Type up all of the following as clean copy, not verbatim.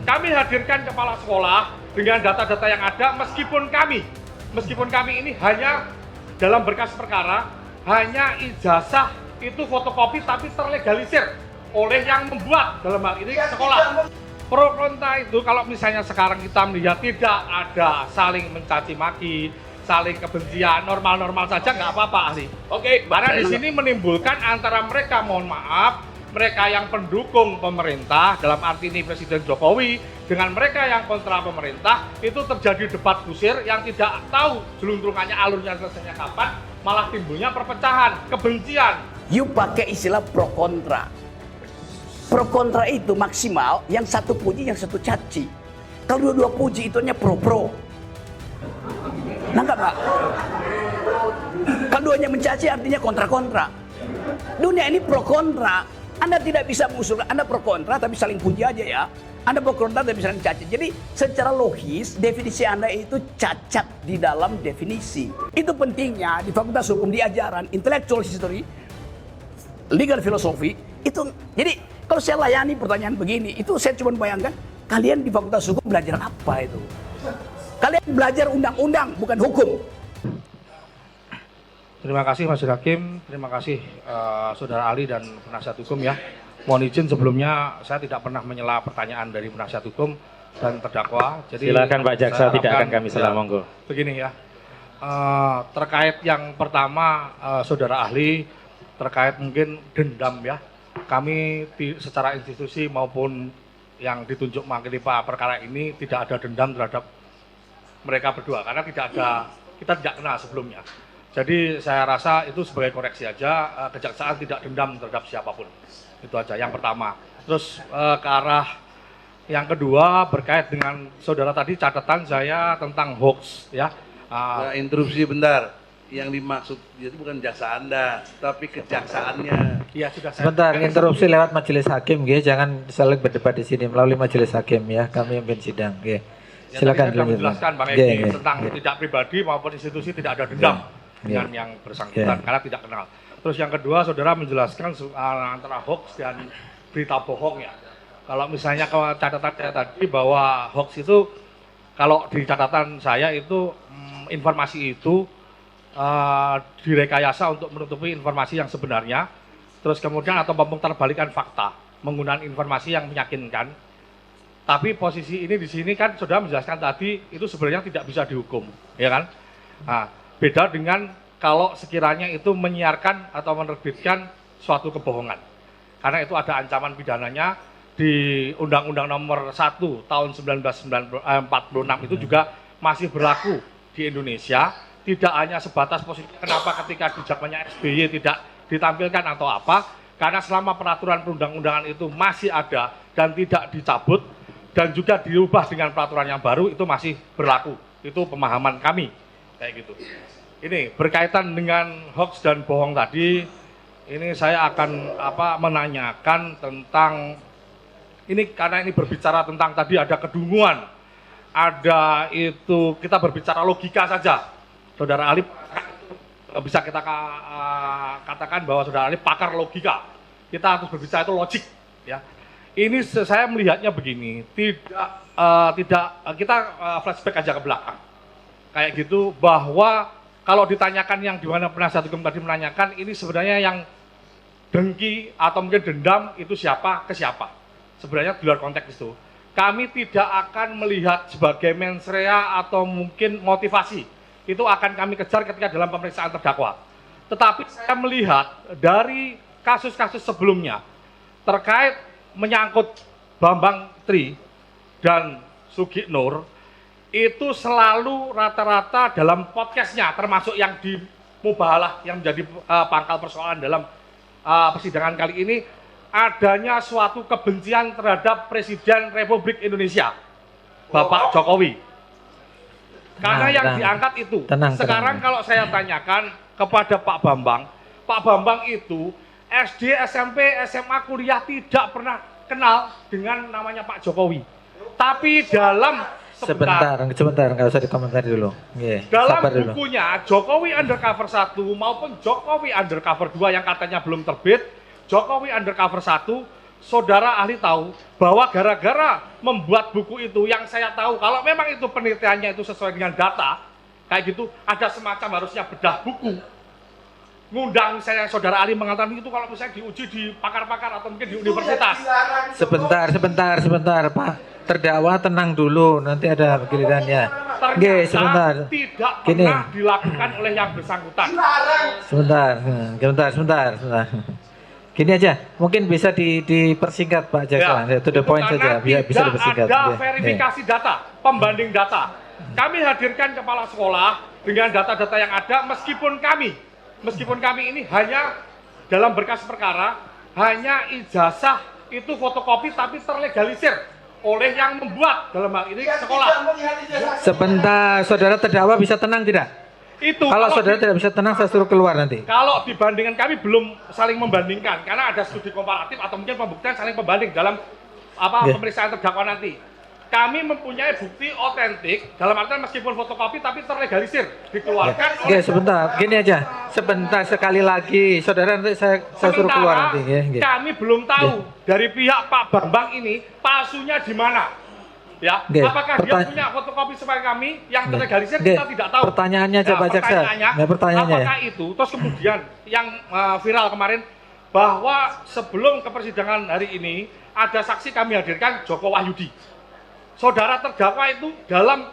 Kami hadirkan kepala sekolah dengan data-data yang ada, meskipun kami ini hanya dalam berkas perkara, hanya ijazah itu fotokopi tapi terlegalisir oleh yang membuat, dalam hal ini sekolah. Pro kontra itu kalau misalnya sekarang kita melihat tidak ada saling mencaci maki, saling kebencian, normal-normal saja nggak apa-apa ahli. Oke, Karena di sini menimbulkan antara mereka, mohon maaf, mereka yang pendukung pemerintah, dalam arti ini Presiden Jokowi, dengan mereka yang kontra pemerintah, itu terjadi debat kusir yang tidak tahu jeluntrungannya, alurnya selesainya kapan, malah timbulnya perpecahan, kebencian. You pakai istilah pro kontra. Pro kontra itu maksimal, yang satu puji, yang satu caci. Kalau dua-dua puji, itu hanya pro-pro. Nangkap nggak? Kalau duanya mencaci, artinya kontra-kontra. Dunia ini pro kontra. Anda tidak bisa mengusulkan, Anda pro kontra tapi saling puji aja ya. Anda pro kontra tapi saling caci. Jadi secara logis definisi Anda itu cacat di dalam definisi. Itu pentingnya di Fakultas Hukum diajaran intellectual history, legal philosophy itu. Jadi kalau saya layani pertanyaan begini, itu saya cuma bayangkan kalian di Fakultas Hukum belajar apa itu? Kalian belajar undang-undang bukan hukum. Terima kasih Mas Hakim, terima kasih Saudara Ali dan penasihat hukum ya. Mohon izin sebelumnya saya tidak pernah menyela pertanyaan dari penasihat hukum dan terdakwa. Jadi silakan Pak Jaksa, tidak akan kami sela, monggo. Begini ya, terkait yang pertama Saudara Ahli, terkait mungkin dendam ya. Kami secara institusi maupun yang ditunjuk mewakili Pak perkara ini tidak ada dendam terhadap mereka berdua karena kita tidak kenal sebelumnya. Jadi saya rasa itu sebagai koreksi aja, kejaksaan tidak dendam terhadap siapapun. Itu aja yang pertama. Terus ke arah yang kedua berkait dengan saudara tadi catatan saya tentang hoax ya. interupsi bentar. Yang dimaksud itu bukan jasa Anda, tapi kejaksaannya. Iya sudah saya. Sebentar, interupsi lewat majelis hakim, jangan saling berdebat di sini melalui majelis hakim ya. Kami yang sidang, Ya, silakan. saya sudah menjelaskan Bang Egi tentang tidak pribadi maupun institusi tidak ada dendam dengan yang bersangkutan karena tidak kenal. Terus yang kedua, saudara menjelaskan antara hoax dan berita bohong ya. Kalau misalnya kalau catatan saya tadi bahwa hoax itu kalau di catatan saya itu informasi itu direkayasa untuk menutupi informasi yang sebenarnya, terus kemudian atau memutarbalikkan fakta menggunakan informasi yang meyakinkan. Tapi posisi ini di sini kan saudara menjelaskan tadi itu sebenarnya tidak bisa dihukum, ya kan? Nah, beda dengan kalau sekiranya itu menyiarkan atau menerbitkan suatu kebohongan. Karena itu ada ancaman pidananya di Undang-Undang Nomor 1 tahun 1946 itu juga masih berlaku di Indonesia. Tidak hanya sebatas posisi kenapa ketika di zamannya SBY tidak ditampilkan atau apa, karena selama peraturan perundang-undangan itu masih ada dan tidak dicabut dan juga diubah dengan peraturan yang baru itu masih berlaku. Itu pemahaman kami kayak gitu. Ini berkaitan dengan hoax dan bohong tadi, ini saya akan menanyakan tentang ini karena ini berbicara tentang tadi ada kedunguan, ada itu kita berbicara logika saja. Saudara Ali bisa kita katakan bahwa Saudara Ali pakar logika. Kita harus berbicara itu logik, ya. Ini saya melihatnya begini, tidak kita flashback aja ke belakang, kayak gitu bahwa kalau ditanyakan yang di mana penasihat hukum tadi menanyakan ini sebenarnya yang dengki atau mungkin dendam itu siapa ke siapa. Sebenarnya di luar konteks itu, kami tidak akan melihat sebagai mens rea atau mungkin motivasi. Itu akan kami kejar ketika dalam pemeriksaan terdakwa. Tetapi saya melihat dari kasus-kasus sebelumnya terkait menyangkut Bambang Tri dan Sugi Nur itu selalu rata-rata dalam podcastnya termasuk yang di Mubahalah yang menjadi pangkal persoalan dalam persidangan kali ini adanya suatu kebencian terhadap Presiden Republik Indonesia Bapak Jokowi. Karena yang diangkat itu, sekarang kalau saya tanyakan kepada Pak Bambang itu SD, SMP, SMA, kuliah tidak pernah kenal dengan namanya Pak Jokowi. Tapi dalam sebentar, nggak usah dikomentari dulu. Dalam bukunya Jokowi Undercover 1 maupun Jokowi Undercover 2 yang katanya belum terbit, Jokowi Undercover 1, saudara ahli tahu bahwa gara-gara membuat buku itu, yang saya tahu kalau memang itu penelitiannya itu sesuai dengan data kayak gitu, ada semacam harusnya bedah buku, ngundang misalnya saudara ahli mengatakan itu kalau misalnya diuji di pakar-pakar atau mungkin di universitas. Sebentar Pak, terdakwa tenang dulu, nanti ada gilirannya. Oke, sebentar. Tidak Gini. pernah dilakukan oleh yang bersangkutan. Sebentar. Gini aja, mungkin bisa dipersingkat Pak Jaksa, to the point saja, biar bisa dipersingkat. Ada verifikasi data, pembanding data. Kami hadirkan kepala sekolah dengan data-data yang ada, meskipun kami ini hanya dalam berkas perkara, hanya ijazah itu fotokopi tapi terlegalisir oleh yang membuat, dalam hal ini sekolah. Sebentar, saudara terdakwa bisa tenang tidak? Itu Kalau saudara tidak bisa tenang, saya suruh keluar nanti. Kalau dibandingkan, kami belum saling membandingkan karena ada studi komparatif atau mungkin pembuktian saling pembanding dalam pemeriksaan terdakwa nanti. Kami mempunyai bukti otentik dalam artian meskipun fotokopi tapi terlegalisir dikeluarkan. Oke, sebentar, gini aja, sebentar sekali lagi, saudara nanti saya suruh keluar nanti. Kami belum tahu dari pihak Pak Bambang ini palsunya di mana. Ya, apakah dia punya fotokopi seperti kami yang terlegalisir, kita tidak tahu. Pertanyaannya aja Pak Jaksa. Pertanyaannya apakah itu? Terus kemudian yang viral kemarin bahwa sebelum ke persidangan hari ini ada saksi kami hadirkan, Joko Wahyudi. Saudara terdakwa itu dalam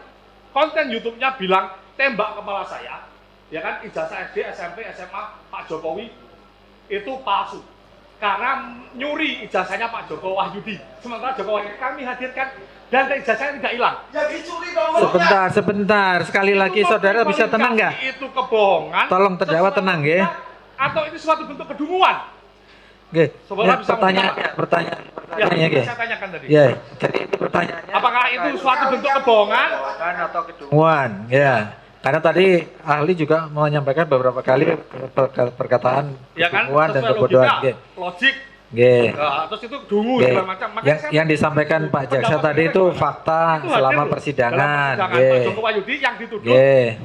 konten YouTube-nya bilang tembak kepala saya, ya kan, ijazah SD, SMP, SMA Pak Jokowi itu palsu. Karena nyuri ijazahnya Pak Joko Wahyudi. Sementara Joko Wahyudi kami hadirkan dan ijazahnya tidak hilang. Sebentar, sekali lagi saudara bisa tenang nggak? Itu kebohongan. Tolong terdakwa tenang ya. Atau itu suatu bentuk kedunguan. Oke. Pertanyaannya, saya tanyakan tadi. Ya, jadi itu pertanyaannya. Apakah itu suatu bentuk kebohongan atau kedunguan? Ya. Karena tadi ahli juga menyampaikan beberapa kali perkataan ya kan, kedunguan dan kebodohan. Logik. Nah, terus itu dungu segala macam. Yang disampaikan Pak Jaksa tadi itu fakta itu selama persidangan. Pak Joko Wahyudi yang dituduh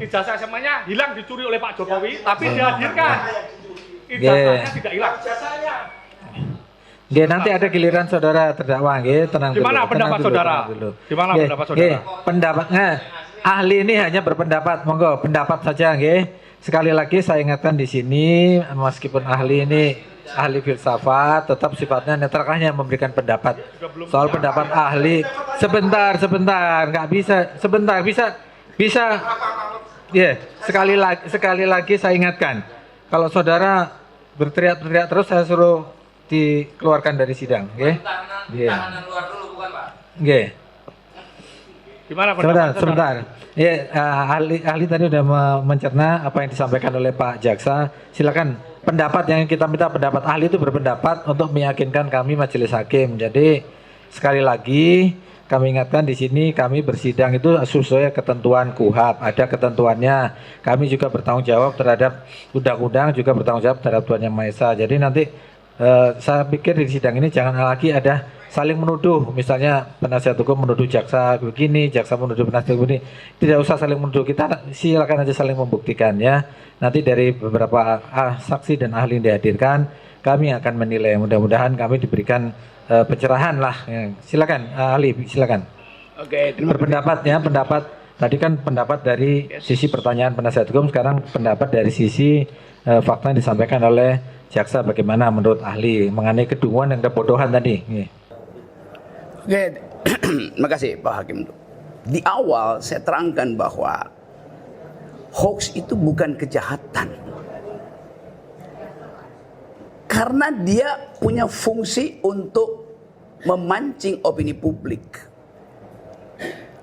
ijazah SMA-nya hilang dicuri oleh Pak Jokowi, tapi dihadirkan ijazahnya tidak hilang. Nanti ada giliran saudara terdakwa, tenang dulu. Gimana pendapat saudara? Gimana pendapat saudara? Pendapatnya ahli ini hanya berpendapat, monggo pendapat saja, Sekali lagi saya ingatkan di sini, meskipun ahli ini ahli filsafat, tetap sifatnya netral, hanya memberikan pendapat. Soal pendapat ahli, sebentar, nggak bisa, sebentar, bisa. Sekali lagi saya ingatkan, kalau saudara berteriak-teriak terus, saya suruh dikeluarkan dari sidang, Tahanan luar dulu, bukan Pak? Gimana pendapat sebentar. Ahli tadi sudah mencerna apa yang disampaikan oleh Pak Jaksa. Silakan pendapat yang kita minta, pendapat ahli itu berpendapat untuk meyakinkan kami majelis hakim. Jadi sekali lagi kami ingatkan di sini kami bersidang itu sesuai ketentuan KUHAP, ada ketentuannya. Kami juga bertanggung jawab terhadap undang-undang, juga bertanggung jawab terhadap Tuhan Yang Maha Esa. Jadi nanti saya pikir di sidang ini jangan lagi ada saling menuduh, misalnya penasihat hukum menuduh jaksa begini, jaksa menuduh penasihat begini. Tidak usah saling menuduh, kita silakan aja saling membuktikan ya. Nanti dari beberapa saksi dan ahli yang dihadirkan, kami akan menilai. Mudah-mudahan kami diberikan pencerahan lah. Silakan ahli, silakan. Oke, Berpendapatnya, pendapat tadi kan pendapat dari sisi pertanyaan penasihat hukum, sekarang pendapat dari sisi fakta yang disampaikan oleh jaksa, bagaimana menurut ahli mengenai kedunguan dan kebodohan tadi. Oke, makasih Pak Hakim. Di awal saya terangkan bahwa hoax itu bukan kejahatan. Karena dia punya fungsi untuk memancing opini publik.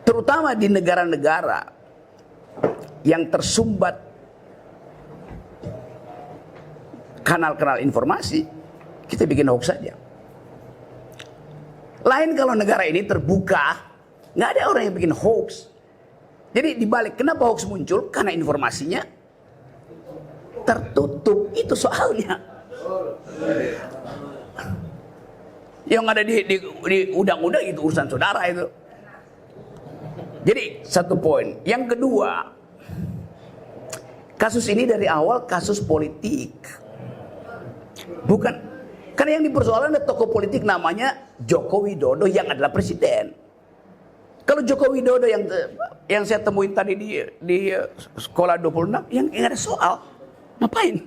Terutama di negara-negara yang tersumbat kanal-kanal informasi, kita bikin hoax saja. Lain kalau negara ini terbuka, nggak ada orang yang bikin hoax. Jadi dibalik, kenapa hoax muncul? Karena informasinya tertutup, itu soalnya. Yang ada di undang-undang itu urusan saudara itu. Jadi satu poin. Yang kedua, kasus ini dari awal kasus politik. Bukan, karena yang dipersoalkan ada tokoh politik namanya Joko Widodo yang adalah presiden. Kalau Joko Widodo yang saya temuin tadi di sekolah 26 yang nggak ada soal, ngapain?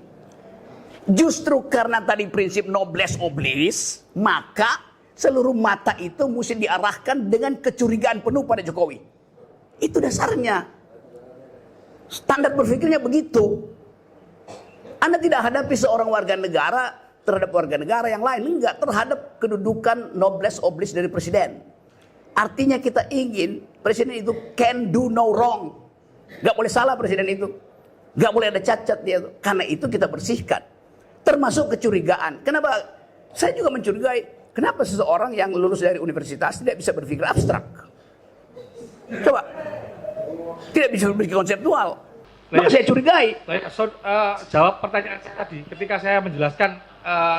Justru karena tadi prinsip noblesse oblige, maka seluruh mata itu mesti diarahkan dengan kecurigaan penuh pada Jokowi. Itu dasarnya. Standar berpikirnya begitu. Anda tidak hadapi seorang warga negara terhadap warga negara yang lain, enggak, terhadap kedudukan noblesse oblige dari presiden. Artinya kita ingin presiden itu can do no wrong. Gak boleh salah presiden itu. Gak boleh ada cacat dia. Karena itu kita bersihkan. Termasuk kecurigaan. Kenapa? Saya juga mencurigai. Kenapa seseorang yang lulus dari universitas tidak bisa berpikir abstrak? Coba. Tidak bisa berpikir konseptual. Maka saya curigai. Jawab pertanyaan saya tadi. Ketika saya menjelaskan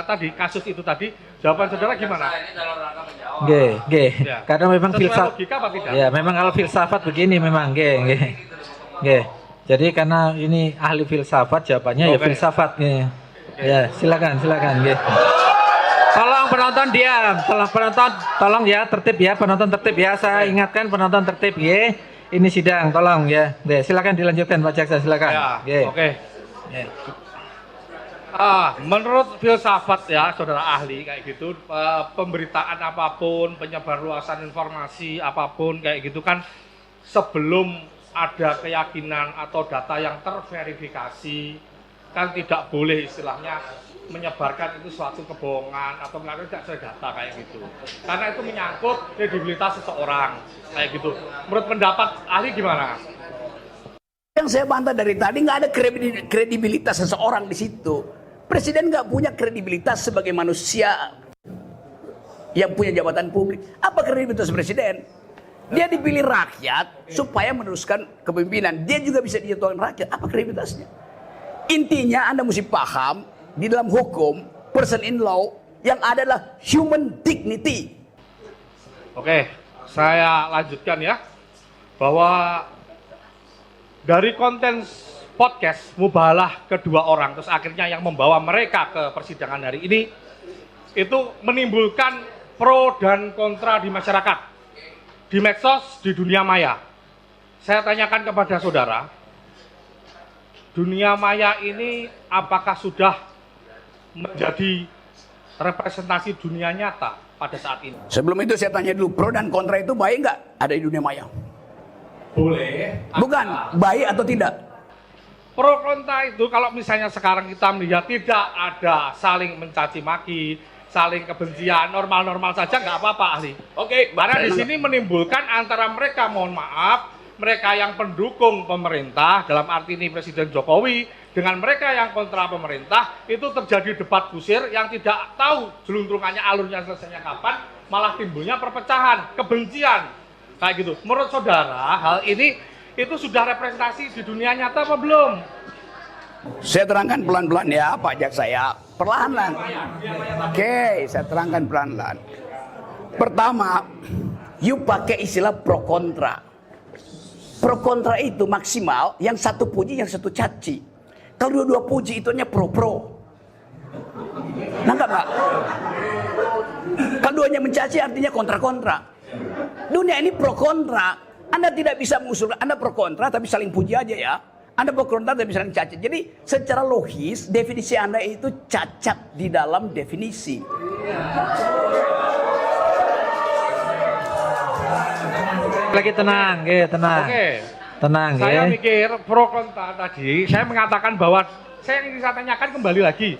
tadi kasus itu tadi, jawaban saudara gimana? Ini dalam rangka menjawab. Ya. Karena memang Sesuai filsafat. logika apa tidak? Ya, memang kalau filsafat begini memang, Jadi karena ini ahli filsafat, jawabannya ya Oke. filsafat, Ya, silakan, Tolong penonton diam, tolong ya tertib ya, penonton tertib ya. Saya ingatkan penonton tertib, Ini sidang, tolong ya. Silakan dilanjutkan Pak Jaksa, silakan. Ya, oke. Menurut filsafat ya, saudara ahli kayak gitu, pemberitaan apapun, penyebarluasan informasi apapun kayak gitu kan, sebelum ada keyakinan atau data yang terverifikasi, kan tidak boleh istilahnya menyebarkan itu suatu kebohongan atau melakukan tidak sesuai data kayak gitu. Karena itu menyangkut kredibilitas seseorang kayak gitu. Menurut pendapat ahli gimana? Yang saya bantah dari tadi nggak ada kredibilitas seseorang di situ. Presiden nggak punya kredibilitas sebagai manusia yang punya jabatan publik. Apa kredibilitas presiden? Dia dipilih rakyat supaya meneruskan kepemimpinan. Dia juga bisa dijatuhkan rakyat. Apa kredibilitasnya? Intinya Anda mesti paham di dalam hukum, person in law, yang adalah human dignity. Oke, saya lanjutkan ya. Bahwa dari konten podcast mubahalah kedua orang, terus akhirnya yang membawa mereka ke persidangan hari ini, itu menimbulkan pro dan kontra di masyarakat, di medsos, di dunia maya. Saya tanyakan kepada saudara, dunia maya ini apakah sudah menjadi representasi dunia nyata pada saat ini? Sebelum itu saya tanya dulu, pro dan kontra itu baik nggak ada di dunia maya? Boleh. Bukan, baik atau tidak? Pro kontra itu kalau misalnya sekarang kita melihat tidak ada saling mencaci maki, saling kebencian, normal-normal saja nggak apa-apa ahli. Oke, karena di sini menimbulkan antara mereka, mohon maaf, mereka yang pendukung pemerintah dalam arti ini Presiden Jokowi dengan mereka yang kontra pemerintah, itu terjadi debat kusir yang tidak tahu jeluntrungannya, alurnya selesainya kapan, malah timbulnya perpecahan, kebencian kayak gitu. Menurut saudara hal ini itu sudah representasi di dunia nyata apa belum? Saya terangkan pelan-pelan ya Pak Jaksa ya. Perlahan-lahan. Oke, saya terangkan pelan-pelan. Pertama, you pakai istilah pro kontra. Pro kontra itu maksimal yang satu puji, yang satu caci. Kalau dua-dua puji itu hanya pro-pro. Nangkap nggak? Kalau duanya mencaci artinya kontra-kontra. Dunia ini pro kontra. Anda tidak bisa mengusulkan, Anda pro kontra tapi saling puji aja ya. Anda pro kontra tapi saling cacat. Jadi secara logis definisi Anda itu cacat di dalam definisi. Lagi tenang, tenang. Oke. Tenang, Saya mikir pro kontra tadi, saya mengatakan bahwa saya ingin saya tanyakan kembali lagi.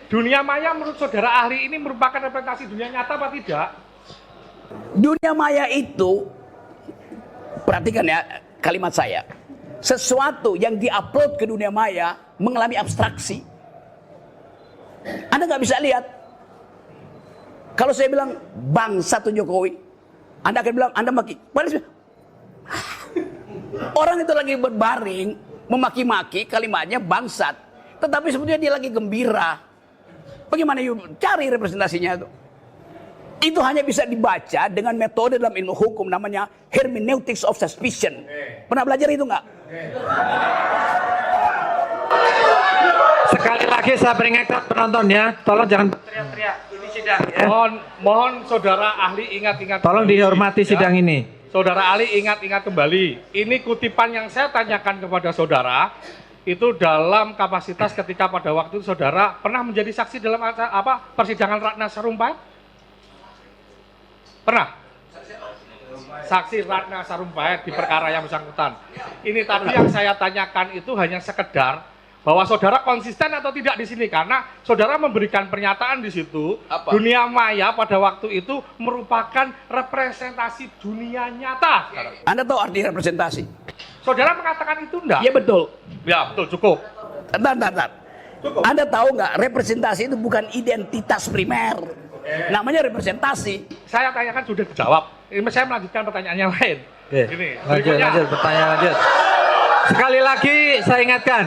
Dunia maya menurut saudara ahli ini merupakan representasi dunia nyata apa tidak? Dunia maya itu, perhatikan ya kalimat saya. Sesuatu yang diupload ke dunia maya mengalami abstraksi. Anda nggak bisa lihat. Kalau saya bilang bangsa tuh Jokowi, Anda akan bilang Anda maki. Orang itu lagi berbaring memaki-maki, kalimatnya bangsat. Tetapi sebetulnya dia lagi gembira. Bagaimana you cari representasinya itu? Itu hanya bisa dibaca dengan metode dalam ilmu hukum namanya hermeneutics of suspicion. Pernah belajar itu nggak? Sekali lagi saya peringatkan penonton ya, tolong jangan teriak-teriak. Ini sidang ya. Mohon saudara ahli ingat-ingat. Tolong dihormati ya. sidang ini. Saudara Ali ingat-ingat kembali, ini kutipan yang saya tanyakan kepada saudara itu dalam kapasitas ketika pada waktu itu saudara pernah menjadi saksi dalam persidangan Ratna Sarumpait? Pernah? Saksi Ratna Sarumpait di perkara yang bersangkutan. Ini tadi yang saya tanyakan itu hanya sekedar bahwa saudara konsisten atau tidak di sini karena saudara memberikan pernyataan di situ dunia maya pada waktu itu merupakan representasi dunia nyata. Anda tahu arti representasi? Saudara mengatakan itu enggak? Iya betul. Ya betul, cukup. Bentar. Cukup. Anda tahu nggak representasi itu bukan identitas primer. Namanya representasi. Saya tanyakan sudah dijawab. Ini saya melanjutkan pertanyaan yang lain. Ini Lanjut, pertanyaan lanjut. Sekali lagi saya ingatkan.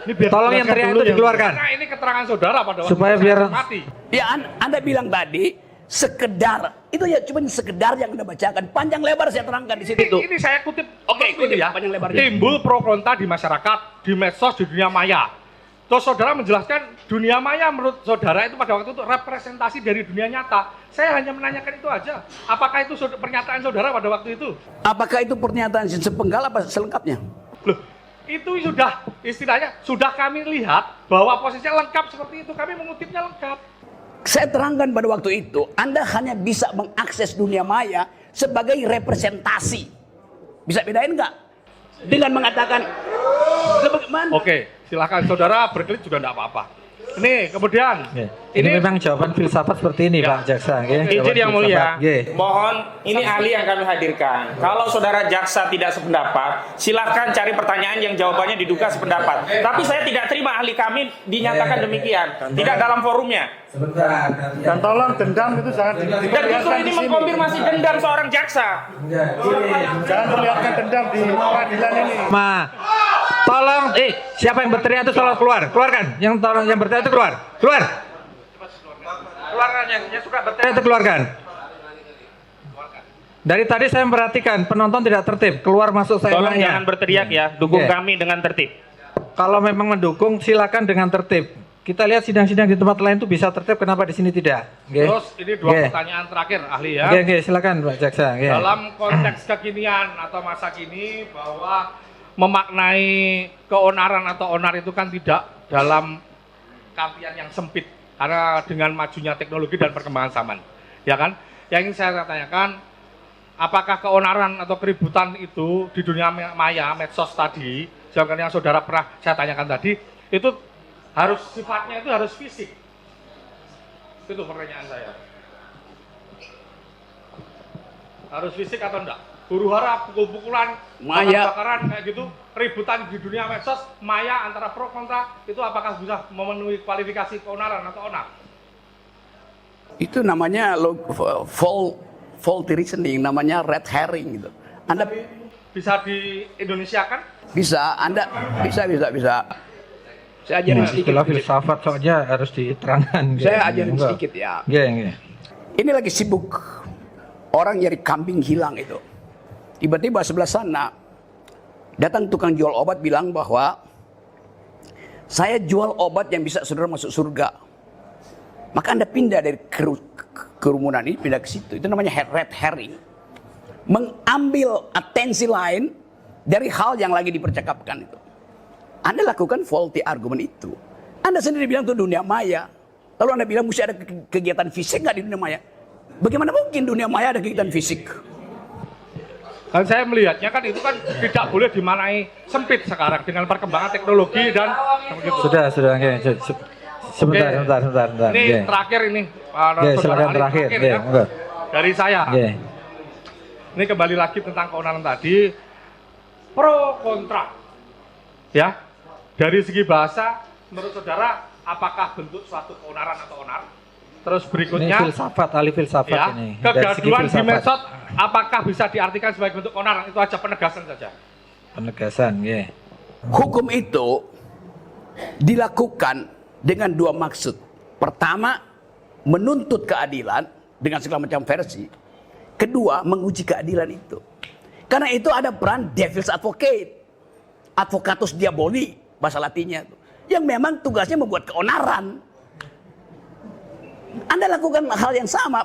Ini biar Tolong yang teriak itu dikeluarkan. Karena ini keterangan saudara pada waktu Supaya saya biar mati. Ya Anda bilang tadi sekedar itu ya cuma sekedar yang Anda bacakan, panjang lebar saya terangkan di situ. Ini saya kutip. Oke, ini ya. panjang lebarnya. Timbul pro kontra di masyarakat, di medsos, di dunia maya. Terus saudara menjelaskan dunia maya menurut saudara itu pada waktu itu representasi dari dunia nyata. Saya hanya menanyakan itu aja. Apakah itu pernyataan saudara pada waktu itu? Apakah itu pernyataan sepenggal apa selengkapnya? Loh, itu sudah istilahnya sudah kami lihat bahwa posisinya lengkap seperti itu. Kami mengutipnya lengkap. Saya terangkan pada waktu itu, Anda hanya bisa mengakses dunia maya sebagai representasi. Bisa bedain nggak? Dengan mengatakan, bagaimana? Oke, silakan saudara berkelit juga enggak apa-apa. Ini kemudian ini memang jawaban filsafat seperti ini Pak Jaksa. Izin yang mulia, Nggih. mohon ini ahli yang kami hadirkan. Kalau saudara jaksa tidak sependapat, silakan cari pertanyaan yang jawabannya diduga sependapat. Tapi saya tidak terima ahli kami dinyatakan demikian, tidak dalam forumnya. Sebentar. Dan tolong dendam itu jangan Dan justru diperlihatkan ini di sini. mengkonfirmasi dendam seorang jaksa. Jangan perlihatkan dendam di pengadilan ini. Tolong, siapa yang berteriak itu tolong keluarkan. Yang berteriak itu keluarkan. Keluarkan yang suka berteriak itu keluarkan. Dari tadi saya memperhatikan penonton tidak tertib, keluar masuk saya. Tolong jangan berteriak ya, dukung kami dengan tertib. Kalau memang mendukung silakan dengan tertib. Kita lihat sidang-sidang di tempat lain itu bisa tertib, kenapa di sini tidak? Terus ini dua pertanyaan terakhir ahli ya. Silakan Pak Jaksa. Dalam konteks kekinian atau masa kini bahwa memaknai keonaran atau onar itu kan tidak dalam artian yang sempit karena dengan majunya teknologi dan perkembangan zaman, ya kan? Yang ingin saya tanyakan, apakah keonaran atau keributan itu di dunia maya, medsos tadi, yang saudara pernah saya tanyakan tadi, itu harus sifatnya itu harus fisik? Itu pertanyaan saya. Harus fisik atau enggak? Huru hara, pukul-pukulan, maya, bakaran kayak gitu, ributan di dunia medsos, maya antara pro kontra, itu apakah bisa memenuhi kualifikasi keonaran atau onar? Itu namanya faulty reasoning, namanya red herring gitu. Anda bisa di Indonesia kan? bisa, Anda bisa. Saya ajarin sedikit. Itulah filsafat soalnya harus diterangkan. Saya ajarin sedikit ya. Ini lagi sibuk orang nyari kambing hilang itu. Tiba-tiba sebelah sana datang tukang jual obat bilang bahwa saya jual obat yang bisa saudara masuk surga. Maka Anda pindah dari kerumunan ini, pindah ke situ. Itu namanya red herring. Mengambil atensi lain dari hal yang lagi dipercakapkan itu. Anda lakukan faulty argument itu. Anda sendiri bilang itu dunia maya. Lalu Anda bilang mesti ada kegiatan fisik nggak di dunia maya? Bagaimana mungkin dunia maya ada kegiatan fisik? Kan saya melihatnya kan itu kan tidak boleh dimaknai sempit sekarang dengan perkembangan teknologi dan sudah sebentar. Ini terakhir ini silakan terakhir ya. Dari saya. Ini kembali lagi tentang keonaran tadi, pro kontra ya. Dari segi bahasa menurut saudara apakah bentuk suatu keonaran atau onar? Terus berikutnya ini ahli filsafat ya, ini. Kegaduhan di medsos apakah bisa diartikan sebagai bentuk keonaran? Itu aja penegasan saja. Penegasan, Hukum itu dilakukan dengan dua maksud. Pertama, menuntut keadilan dengan segala macam versi. Kedua, menguji keadilan itu. Karena itu ada peran devil's advocate, advocatus diaboli bahasa Latinnya itu, yang memang tugasnya membuat keonaran. Anda lakukan hal yang sama,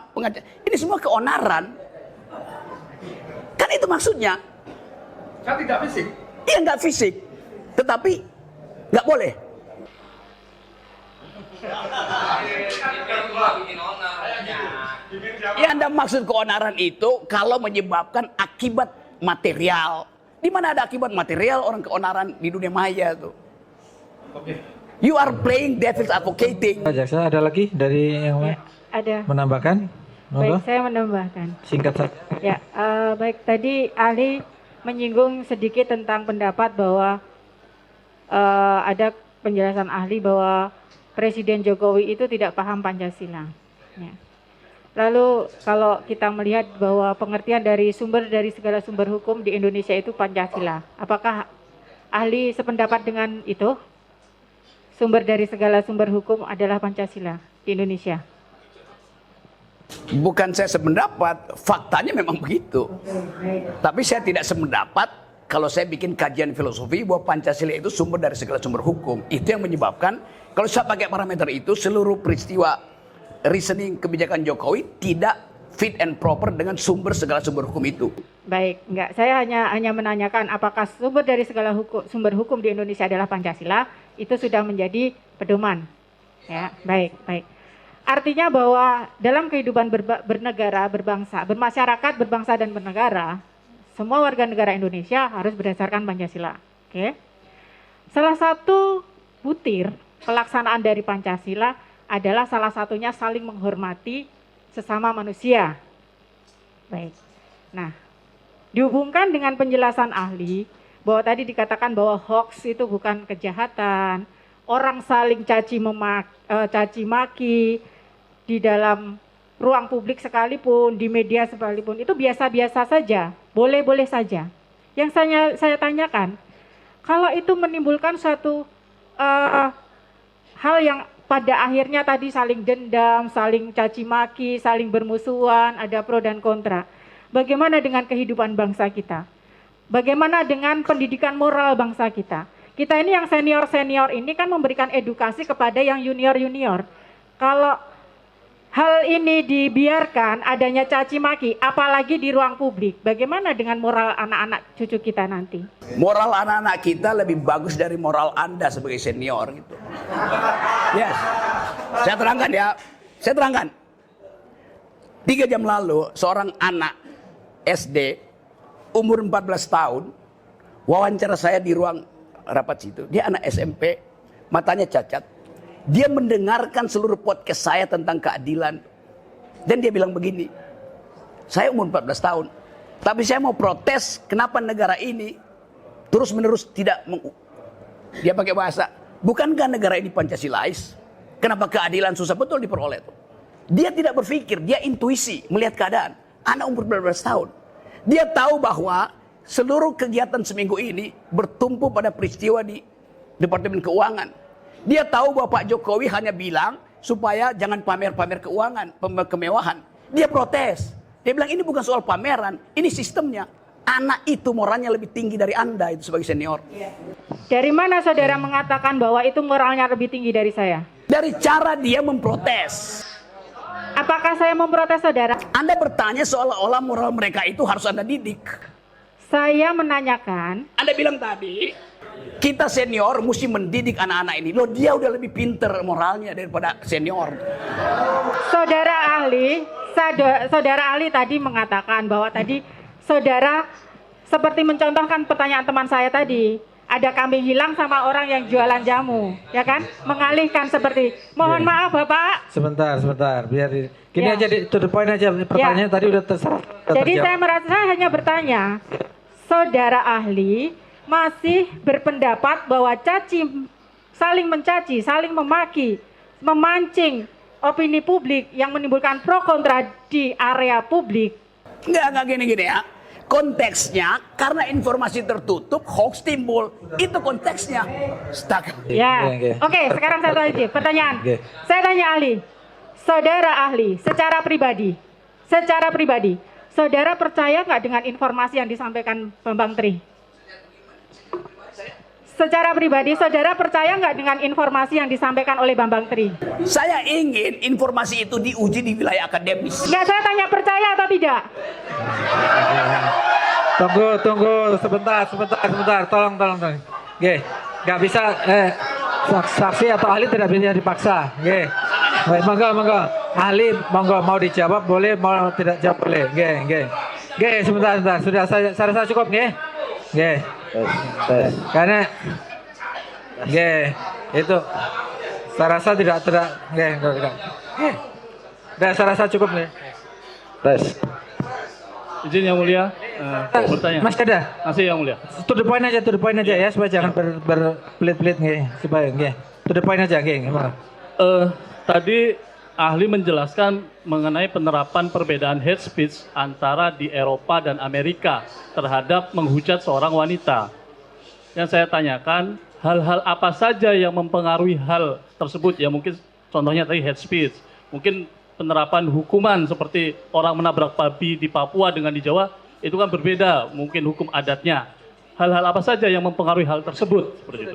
ini semua keonaran. Kan itu maksudnya. Kan tidak fisik. Iya nggak fisik, tetapi nggak boleh. Yang Anda maksud keonaran itu kalau menyebabkan akibat material. Di mana ada akibat material orang keonaran di dunia maya tuh. You are playing devil's advocating. Pak Jaksa ada lagi dari yang lain? Ada. Menambahkan? Monggo. Baik, saya menambahkan. Singkat saja. Ya, baik tadi ahli menyinggung sedikit tentang pendapat bahwa ada penjelasan ahli bahwa Presiden Jokowi itu tidak paham Pancasila. Ya. Lalu kalau kita melihat bahwa pengertian dari segala sumber hukum di Indonesia itu Pancasila, apakah ahli sependapat dengan itu? Sumber dari segala sumber hukum adalah Pancasila di Indonesia. Bukan saya sependapat, faktanya memang begitu. Tapi saya tidak sependapat kalau saya bikin kajian filosofi bahwa Pancasila itu sumber dari segala sumber hukum. Itu yang menyebabkan kalau saya pakai parameter itu seluruh peristiwa reasoning kebijakan Jokowi tidak fit and proper dengan segala sumber hukum itu. Baik, enggak. Saya hanya menanyakan apakah sumber dari segala sumber hukum di Indonesia adalah Pancasila, itu sudah menjadi pedoman. Ya, baik. Artinya bahwa dalam kehidupan bernegara, berbangsa, bermasyarakat, berbangsa dan bernegara, semua warga negara Indonesia harus berdasarkan Pancasila. Oke. Salah satu butir pelaksanaan dari Pancasila adalah salah satunya saling menghormati sesama manusia. Baik. Nah, dihubungkan dengan penjelasan ahli bahwa tadi dikatakan bahwa hoax itu bukan kejahatan, orang saling caci maki di dalam ruang publik sekalipun, di media sekalipun, itu biasa-biasa saja, boleh-boleh saja. Yang saya tanyakan, kalau itu menimbulkan suatu hal yang pada akhirnya tadi saling dendam, saling caci maki, saling bermusuhan, ada pro dan kontra. Bagaimana dengan kehidupan bangsa kita? Bagaimana dengan pendidikan moral bangsa kita? Kita ini yang senior-senior ini kan memberikan edukasi kepada yang junior-junior. Kalau hal ini dibiarkan adanya caci maki, apalagi di ruang publik, bagaimana dengan moral anak-anak cucu kita nanti? Moral anak-anak kita lebih bagus dari moral Anda sebagai senior gitu. Yes. Saya terangkan ya. Saya terangkan. 3 jam lalu seorang anak SD umur 14 tahun wawancara saya di ruang rapat situ. Dia anak SMP, matanya cacat. Dia mendengarkan seluruh podcast saya tentang keadilan. Dan dia bilang begini, saya umur 14 tahun, tapi saya mau protes kenapa negara ini terus-menerus tidak dia pakai bahasa, bukankah negara ini Pancasilais? Kenapa keadilan susah betul diperoleh? Dia tidak berpikir, dia intuisi melihat keadaan. Anak umur 14 tahun. Dia tahu bahwa seluruh kegiatan seminggu ini bertumpu pada peristiwa di Departemen Keuangan. Dia tahu bahwa Pak Jokowi hanya bilang supaya jangan pamer-pamer keuangan, kemewahan. Dia protes. Dia bilang ini bukan soal pameran, ini sistemnya. Anak itu moralnya lebih tinggi dari Anda itu sebagai senior. Dari mana saudara mengatakan bahwa itu moralnya lebih tinggi dari saya? Dari cara dia memprotes. Apakah saya memprotes saudara? Anda bertanya seolah-olah moral mereka itu harus Anda didik. Saya menanyakan. Anda bilang tadi, kita senior mesti mendidik anak-anak ini. Loh, dia udah lebih pinter moralnya daripada senior. Saudara ahli tadi mengatakan bahwa tadi saudara seperti mencontohkan pertanyaan teman saya tadi. Ada kambing hilang sama orang yang jualan jamu, ya kan? Mengalihkan seperti, mohon maaf Bapak. Sebentar, biar gini aja to the point aja. Pertanyaan tadi udah terserah. Jadi saya hanya bertanya, saudara ahli masih berpendapat bahwa saling mencaci, saling memaki, memancing opini publik yang menimbulkan pro kontra di area publik. Enggak gini-gini ya. Konteksnya karena informasi tertutup, hoax timbul. Itu konteksnya. Stuck. Ya. Oke, sekarang satu lagi pertanyaan. Saya tanya ahli. Saudara ahli, secara pribadi, saudara percaya nggak dengan informasi yang disampaikan Bambang Tri? Secara pribadi, saudara percaya nggak dengan informasi yang disampaikan oleh Bambang Tri? Saya ingin informasi itu diuji di wilayah akademis. Nggak, saya tanya percaya atau tidak? Tunggu sebentar. Tolong. Oke, nggak bisa. Saksi atau ahli tidak bisa dipaksa. Oke. Baik, monggo. Ahli, monggo mau dijawab boleh, mau tidak jawab boleh. Oke, sebentar. Sudah saya rasa cukup, nggih. Oke. Karena itu saya rasa tidak. Oke. Saya rasa cukup nih. Tes. Izin yang mulia, bertanya. Mas ada? Masih yang mulia. To the point aja ya, supaya jangan berbelit-belit nih, supaya to the point aja, Tadi ahli menjelaskan mengenai penerapan perbedaan hate speech antara di Eropa dan Amerika terhadap menghujat seorang wanita. Yang saya tanyakan, hal-hal apa saja yang mempengaruhi hal tersebut? Ya mungkin contohnya tadi hate speech, mungkin penerapan hukuman seperti orang menabrak babi di Papua dengan di Jawa itu kan berbeda, mungkin hukum adatnya. Hal-hal apa saja yang mempengaruhi hal tersebut seperti itu?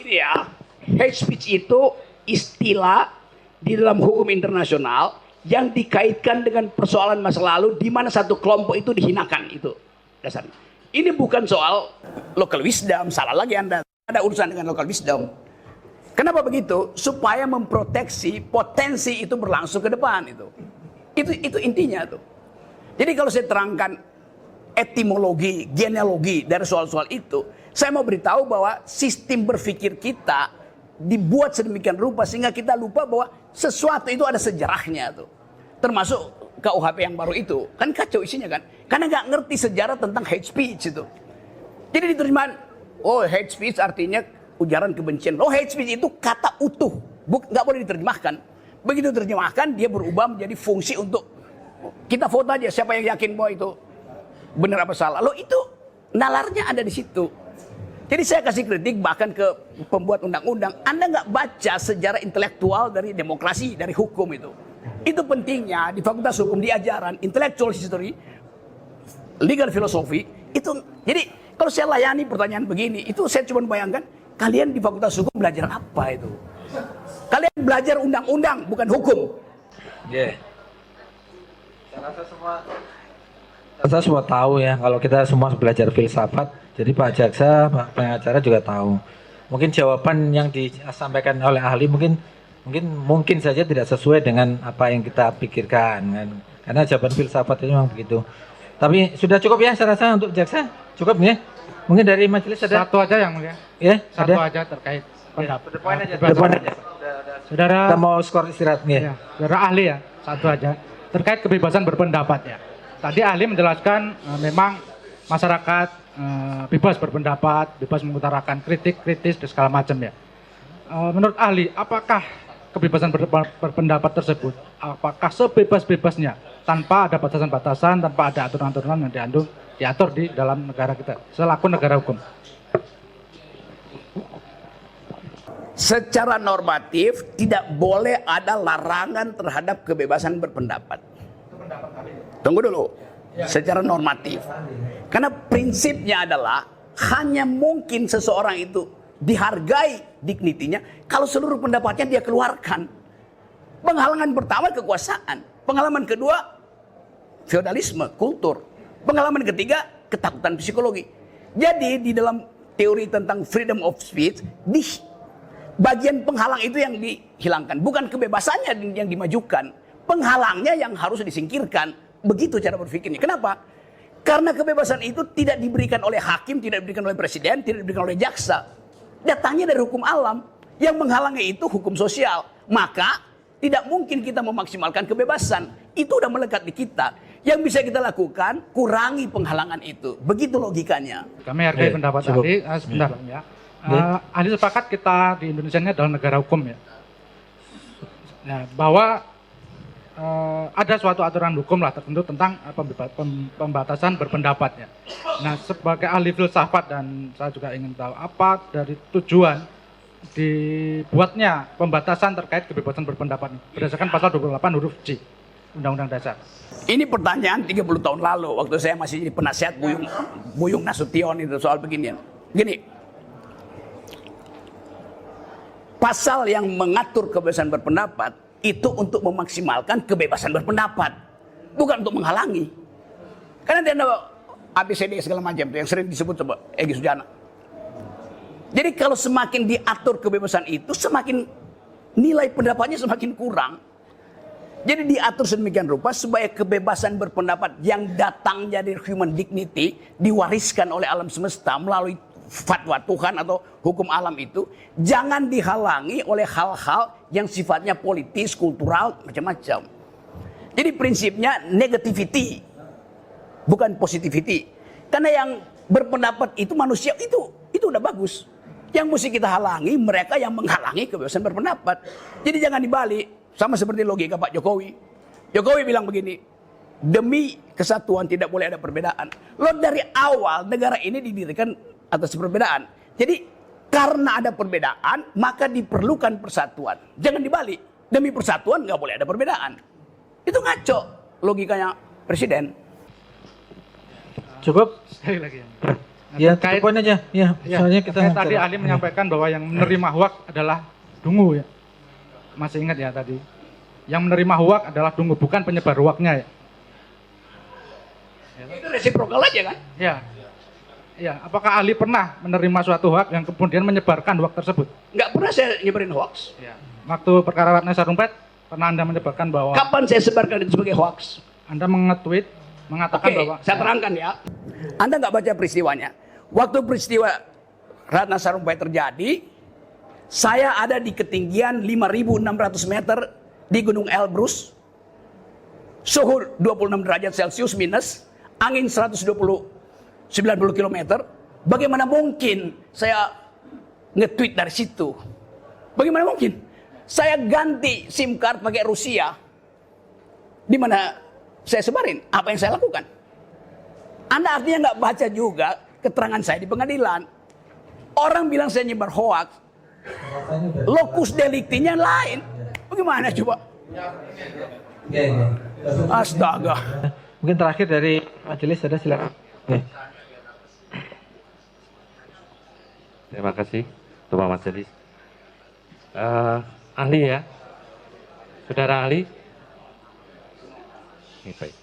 Ini ya, hate speech itu istilah di dalam hukum internasional yang dikaitkan dengan persoalan masa lalu di mana satu kelompok itu dihinakan, itu dasarnya. Ini bukan soal local wisdom, salah lagi Anda. Ada urusan dengan local wisdom. Kenapa begitu? Supaya memproteksi potensi itu berlangsung ke depan itu. Itu intinya tuh. Jadi kalau saya terangkan etimologi, genealogi dari soal-soal itu, saya mau beritahu bahwa sistem berpikir kita dibuat sedemikian rupa sehingga kita lupa bahwa sesuatu itu ada sejarahnya tuh. Termasuk KUHP yang baru itu. Kan kacau isinya kan. Karena nggak ngerti sejarah tentang hate speech itu. Jadi diterjemahan, oh hate speech artinya ujaran kebencian. Oh hate speech itu kata utuh. Nggak boleh diterjemahkan. Begitu diterjemahkan dia berubah menjadi fungsi untuk kita vote aja siapa yang yakin bahwa itu benar apa salah. Loh itu nalarnya ada di situ. Jadi saya kasih kritik bahkan ke pembuat undang-undang. Anda nggak baca sejarah intelektual dari demokrasi, dari hukum itu. Itu pentingnya di Fakultas Hukum diajaran intellectual history, legal philosophy. Itu jadi kalau saya layani pertanyaan begini, itu saya cuma bayangkan kalian di Fakultas Hukum belajar apa itu? Kalian belajar undang-undang bukan hukum. Saya semua tahu ya, kalau kita semua belajar filsafat, jadi Pak Jaksa, Pak pengacara juga tahu. Mungkin jawaban yang disampaikan oleh ahli mungkin saja tidak sesuai dengan apa yang kita pikirkan kan. Karena jawaban filsafat itu memang begitu. Tapi sudah cukup ya saya rasa untuk Jaksa, cukup ya. Mungkin dari majelis ada Satu aja yang mulia. ya, Satu ada. aja terkait pendapat. Depan aja. Saudara, Kita mau skor istirahat nih. ya, saudara ahli ya, satu aja terkait kebebasan berpendapat ya. Tadi ahli menjelaskan memang masyarakat bebas berpendapat, bebas mengutarakan kritik, kritis dan segala macam ya. Menurut ahli, apakah kebebasan berpendapat tersebut, apakah sebebas-bebasnya tanpa ada batasan-batasan, tanpa ada aturan-aturan yang diatur di dalam negara kita selaku negara hukum? Secara normatif tidak boleh ada larangan terhadap kebebasan berpendapat. Tunggu dulu. Secara normatif. Karena prinsipnya adalah hanya mungkin seseorang itu dihargai dignitinya kalau seluruh pendapatnya dia keluarkan. Penghalangan pertama kekuasaan, pengalaman kedua feodalisme, kultur, pengalaman ketiga ketakutan psikologi. Jadi di dalam teori tentang freedom of speech, di bagian penghalang itu yang dihilangkan, bukan kebebasannya yang dimajukan, penghalangnya yang harus disingkirkan. Begitu cara berpikirnya. Kenapa? Karena kebebasan itu tidak diberikan oleh hakim, tidak diberikan oleh presiden, tidak diberikan oleh jaksa. Datangnya dari hukum alam. Yang menghalangi itu hukum sosial. Maka tidak mungkin kita memaksimalkan kebebasan. Itu udah melekat di kita. Yang bisa kita lakukan, kurangi penghalangan itu. Begitu logikanya. Kami hargai pendapat ahli. Sebentar ya. Ahli sepakat kita di Indonesia ini adalah negara hukum ya. Nah, bahwa ada suatu aturan hukum lah tertentu tentang pembatasan berpendapatnya. Nah, sebagai ahli filsafat dan saya juga ingin tahu apa dari tujuan dibuatnya pembatasan terkait kebebasan berpendapat berdasarkan pasal 28 huruf C Undang-Undang Dasar. Ini pertanyaan 30 tahun lalu waktu saya masih jadi penasihat Buyung Nasution itu soal beginian. Gini. Pasal yang mengatur kebebasan berpendapat itu untuk memaksimalkan kebebasan berpendapat, bukan untuk menghalangi. Kan nanti ada ABCD segala macam tuh yang sering disebut coba Egy Sujana. Jadi kalau semakin diatur kebebasan itu, semakin nilai pendapatnya semakin kurang. Jadi diatur sedemikian rupa supaya kebebasan berpendapat yang datang dari human dignity diwariskan oleh alam semesta melalui fatwa Tuhan atau hukum alam itu jangan dihalangi oleh hal-hal yang sifatnya politis, kultural, macam-macam. Jadi prinsipnya negativity, bukan positivity. Karena yang berpendapat itu manusia itu udah bagus. Yang mesti kita halangi mereka yang menghalangi kebebasan berpendapat. Jadi jangan dibalik. Sama seperti logika Pak Jokowi. Jokowi bilang begini, demi kesatuan tidak boleh ada perbedaan. Loh dari awal negara ini didirikan atas perbedaan. Jadi karena ada perbedaan maka diperlukan persatuan. Jangan dibalik. Demi persatuan nggak boleh ada perbedaan. Itu ngaco logikanya presiden. Cukup? Sekali lagi Ya, terkait poin aja. Ya, soalnya kita tadi ahli menyampaikan bahwa yang menerima hoak adalah dungu ya. Masih ingat ya tadi. Yang menerima hoak adalah dungu, bukan penyebar hoaknya ya. Itu resiprokal aja kan? Ya. Ya, apakah ahli pernah menerima suatu hoak yang kemudian menyebarkan hoak tersebut? Nggak pernah saya nyebarin hoax. Ya. Waktu perkara Ratna Sarumpait, pernah Anda menyebarkan bahwa Kapan saya sebarkan itu sebagai hoax? Anda mengetweet mengatakan Oke, bahwa saya terangkan ya. Anda nggak baca peristiwanya. Waktu peristiwa Ratna Sarumpait terjadi, saya ada di ketinggian 5.600 meter di Gunung Elbrus. Suhu 26 derajat Celcius minus, angin 90 km. Bagaimana mungkin saya nge-tweet dari situ? Bagaimana mungkin? Saya ganti SIM card pakai Rusia. Di mana saya sebarin? Apa yang saya lakukan? Anda artinya nggak baca juga keterangan saya di pengadilan. Orang bilang saya nyebar hoax. Lokus deliktinya lain. Bagaimana coba? Astaga. Mungkin terakhir dari majelis ada silakan. Terima kasih, Ketua Majelis. Ahli ya, saudara ahli. Ini baik.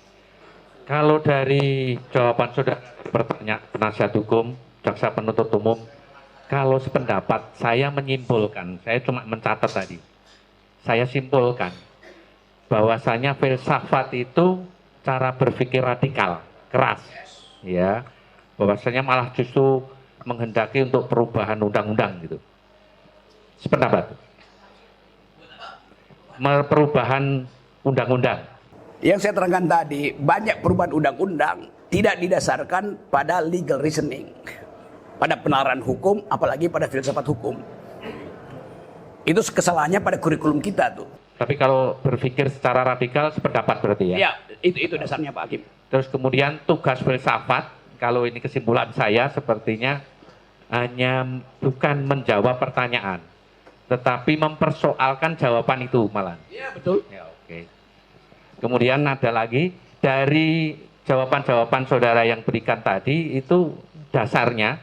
Kalau dari jawaban saudara pertanyaan penasihat hukum, jaksa penuntut umum, kalau sependapat saya menyimpulkan, saya cuma mencatat tadi. Saya simpulkan bahwasanya filsafat itu cara berpikir radikal, keras, ya. Bahwasanya malah justru menghendaki untuk perubahan undang-undang gitu. Sependapat. Perubahan undang-undang. Yang saya terangkan tadi, banyak perubahan undang-undang tidak didasarkan pada legal reasoning, pada penalaran hukum, apalagi pada filsafat hukum. Itu kesalahannya pada kurikulum kita tuh. Tapi kalau berpikir secara radikal sependapat berarti ya? Ya, itu dasarnya Pak Hakim. Terus kemudian tugas filsafat, kalau ini kesimpulan saya sepertinya hanya bukan menjawab pertanyaan, tetapi mempersoalkan jawaban itu malah. Iya, betul. Ya, oke. Kemudian ada lagi dari jawaban-jawaban saudara yang berikan tadi itu dasarnya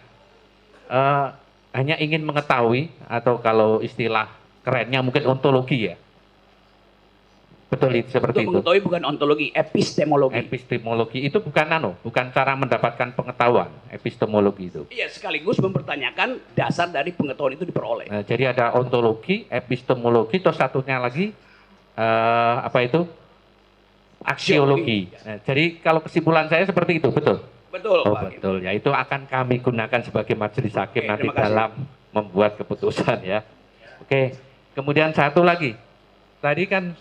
hanya ingin mengetahui atau kalau istilah kerennya mungkin ontologi ya. Betul itu seperti itu. Mengetahui bukan ontologi, epistemologi. Epistemologi itu bukan cara mendapatkan pengetahuan, epistemologi itu. Iya, sekaligus mempertanyakan dasar dari pengetahuan itu diperoleh. Nah, jadi ada ontologi, epistemologi, terus satunya lagi apa itu? Aksiologi. Nah, jadi kalau kesimpulan saya seperti itu, betul? Betul, Oh, Pak. betul. Ya, itu akan kami gunakan sebagai majelis hakim nanti dalam membuat keputusan ya. Oke. Kemudian satu lagi. Tadi kan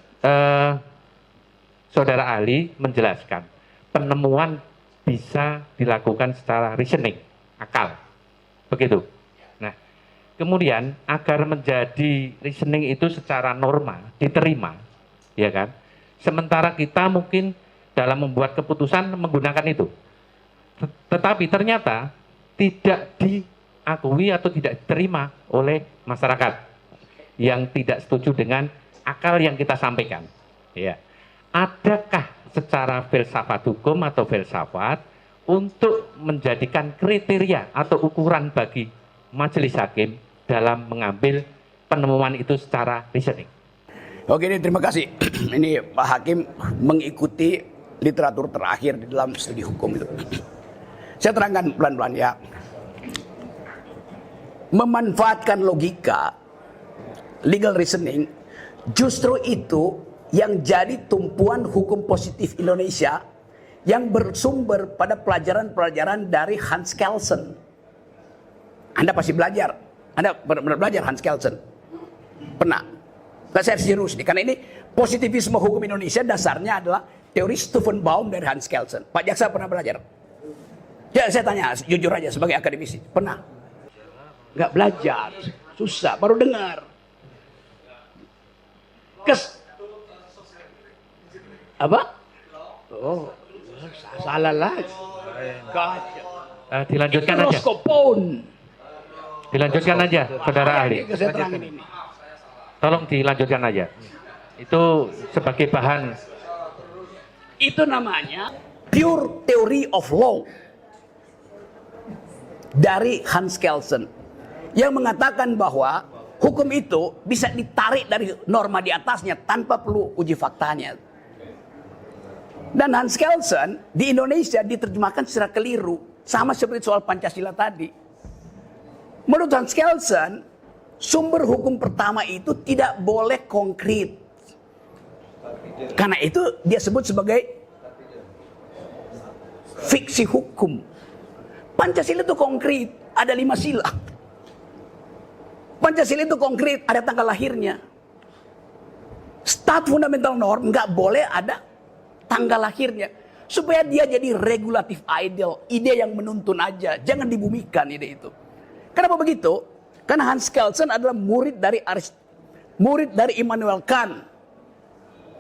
saudara ahli menjelaskan penemuan bisa dilakukan secara reasoning, akal. Begitu. Nah, kemudian agar menjadi reasoning itu secara norma diterima, ya kan? Sementara kita mungkin dalam membuat keputusan menggunakan itu. Tetapi ternyata tidak diakui atau tidak diterima oleh masyarakat yang tidak setuju dengan akal yang kita sampaikan. Ya. Adakah secara filsafat hukum atau filsafat untuk menjadikan kriteria atau ukuran bagi majelis hakim dalam mengambil penemuan itu secara reasoning? Oke, terima kasih. Ini Pak Hakim mengikuti literatur terakhir di dalam studi hukum itu. Saya terangkan pelan-pelan ya. Memanfaatkan logika, legal reasoning, justru itu yang jadi tumpuan hukum positif Indonesia yang bersumber pada pelajaran-pelajaran dari Hans Kelsen. Anda pasti belajar. Anda benar-benar belajar Hans Kelsen. Pernah. Nah, saya serius nih, karena ini positivisme hukum Indonesia dasarnya adalah teori Stephen Baum dari Hans Kelsen. Pak Jaksa pernah belajar? Ya, saya tanya jujur aja sebagai akademisi. Pernah? Nggak belajar. Susah, baru dengar. Apa? Oh, salah lagi. Dilanjutkan aja. Dilanjutkan aja, saudara ahli. Tolong dilanjutkan aja. Itu sebagai bahan. Itu namanya pure theory of law dari Hans Kelsen yang mengatakan bahwa hukum itu bisa ditarik dari norma di atasnya tanpa perlu uji faktanya. Dan Hans Kelsen di Indonesia diterjemahkan secara keliru, sama seperti soal Pancasila tadi. Menurut Hans Kelsen, sumber hukum pertama itu tidak boleh konkret. Karena itu dia sebut sebagai fiksi hukum. Pancasila itu konkret, ada 5 sila. Pancasila itu konkret, ada tanggal lahirnya. Stat fundamental norm nggak boleh ada tanggal lahirnya. Supaya dia jadi regulatif ideal, ide yang menuntun aja, jangan dibumikan ide itu. Kenapa begitu? Karena Hans Kelsen adalah murid dari Immanuel Kant,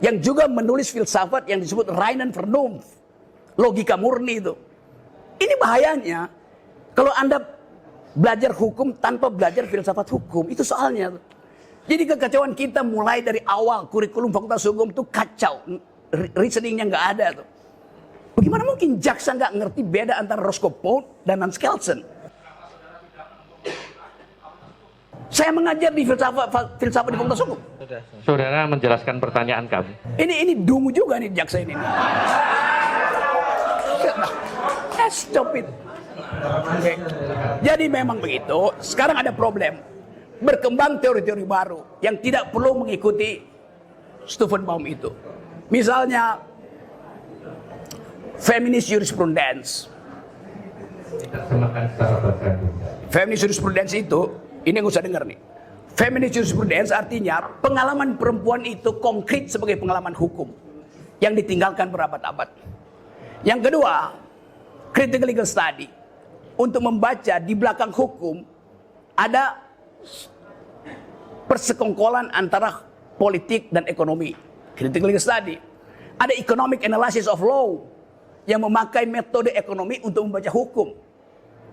yang juga menulis filsafat yang disebut Reinen Vernunft, logika murni itu. Ini bahayanya kalau Anda belajar hukum tanpa belajar filsafat hukum, itu soalnya. Jadi kekacauan kita mulai dari awal, kurikulum fakultas hukum itu kacau, reasoningnya nggak ada tuh. Bagaimana mungkin jaksa nggak ngerti beda antara Roscoe Pound dan Hans Kelsen? Saya mengajar di filsafat di fakultas hukum. Saudara menjelaskan pertanyaan kami. Ini dungu juga nih jaksa ini. Stop it. Okay. Jadi memang begitu. Sekarang ada problem. Berkembang teori-teori baru yang tidak perlu mengikuti Stephen Baum itu. Misalnya feminist jurisprudence. Feminist jurisprudence itu, ini yang usah dengar nih. Feminist jurisprudence artinya pengalaman perempuan itu konkret sebagai pengalaman hukum yang ditinggalkan berabad-abad. Yang kedua, critical legal study. Untuk membaca di belakang hukum ada persekongkolan antara politik dan ekonomi. Critical legal study. Ada economic analysis of law yang memakai metode ekonomi untuk membaca hukum.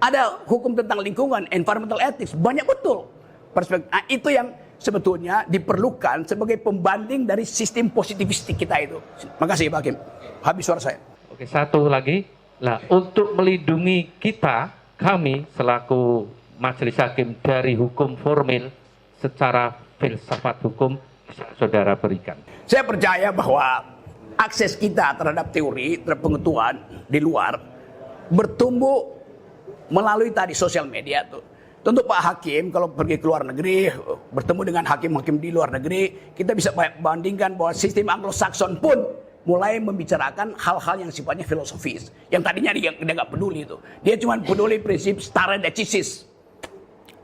Ada hukum tentang lingkungan, environmental ethics, banyak betul. Nah, itu yang sebetulnya diperlukan sebagai pembanding dari sistem positivistik kita itu. Makasih Pak Hakim. Habis suara saya. Oke, satu lagi. Nah, untuk melindungi kita, kami selaku majelis hakim dari hukum formil secara filsafat hukum, bisa saudara berikan. Saya percaya bahwa akses kita terhadap teori, terhadap pengetahuan di luar bertumbuh melalui tadi sosial media tuh. Tentu Pak Hakim kalau pergi ke luar negeri, bertemu dengan hakim-hakim di luar negeri, kita bisa bandingkan bahwa sistem Anglo-Saxon pun mulai membicarakan hal-hal yang sifatnya filosofis. Yang tadinya dia nggak peduli itu. Dia cuma peduli prinsip stare decisis.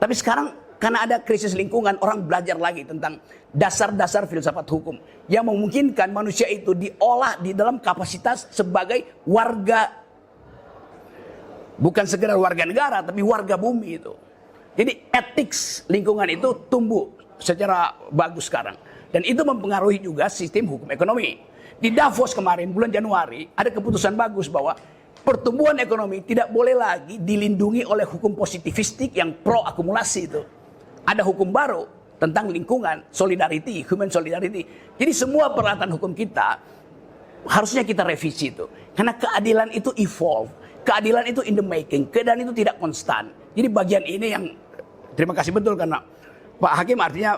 Tapi sekarang karena ada krisis lingkungan, orang belajar lagi tentang dasar-dasar filsafat hukum yang memungkinkan manusia itu diolah di dalam kapasitas sebagai warga, bukan sekedar warga negara, tapi warga bumi itu. Jadi etik lingkungan itu tumbuh secara bagus sekarang. Dan itu mempengaruhi juga sistem hukum ekonomi. Di Davos kemarin bulan Januari ada keputusan bagus bahwa pertumbuhan ekonomi tidak boleh lagi dilindungi oleh hukum positivistik yang pro akumulasi itu. Ada hukum baru tentang lingkungan, solidarity, human solidarity. Jadi semua peralatan hukum kita harusnya kita revisi itu. Karena keadilan itu evolve, keadilan itu in the making, keadilan itu tidak konstan. Jadi bagian ini yang terima kasih betul karena Pak Hakim artinya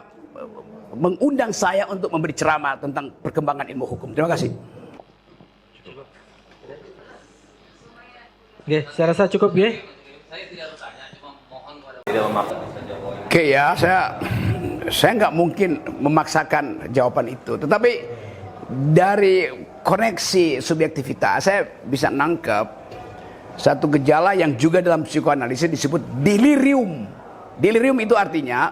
mengundang saya untuk memberi ceramah tentang perkembangan ilmu hukum. Terima kasih. Oke, saya rasa cukup ya. Oke ya, saya nggak mungkin memaksakan jawaban itu. Tetapi dari koneksi subjektivitas saya bisa nangkep satu gejala yang juga dalam psikoanalisis disebut delirium. Delirium itu artinya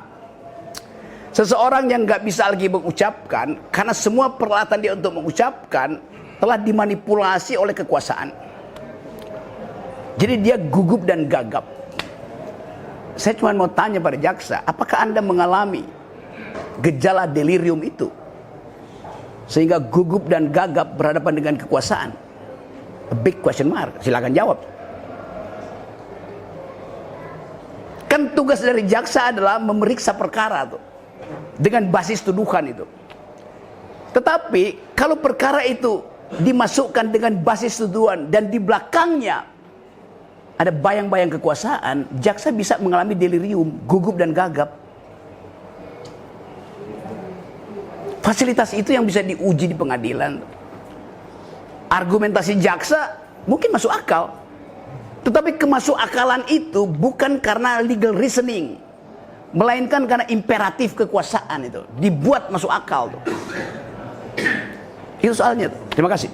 seseorang yang nggak bisa lagi mengucapkan karena semua peralatan dia untuk mengucapkan telah dimanipulasi oleh kekuasaan. Jadi dia gugup dan gagap. Saya cuma mau tanya pada jaksa, apakah Anda mengalami gejala delirium itu? Sehingga gugup dan gagap berhadapan dengan kekuasaan? A big question mark. Silakan jawab. Kan tugas dari jaksa adalah memeriksa perkara tuh dengan basis tuduhan itu. Tetapi kalau perkara itu dimasukkan dengan basis tuduhan dan di belakangnya ada bayang-bayang kekuasaan, jaksa bisa mengalami delirium, gugup dan gagap. Fasilitas itu yang bisa diuji di pengadilan. Argumentasi jaksa mungkin masuk akal. Tetapi kemasukakalan itu bukan karena legal reasoning, melainkan karena imperatif kekuasaan itu. Dibuat masuk akal tuh. Itu soalnya tuh. Terima kasih.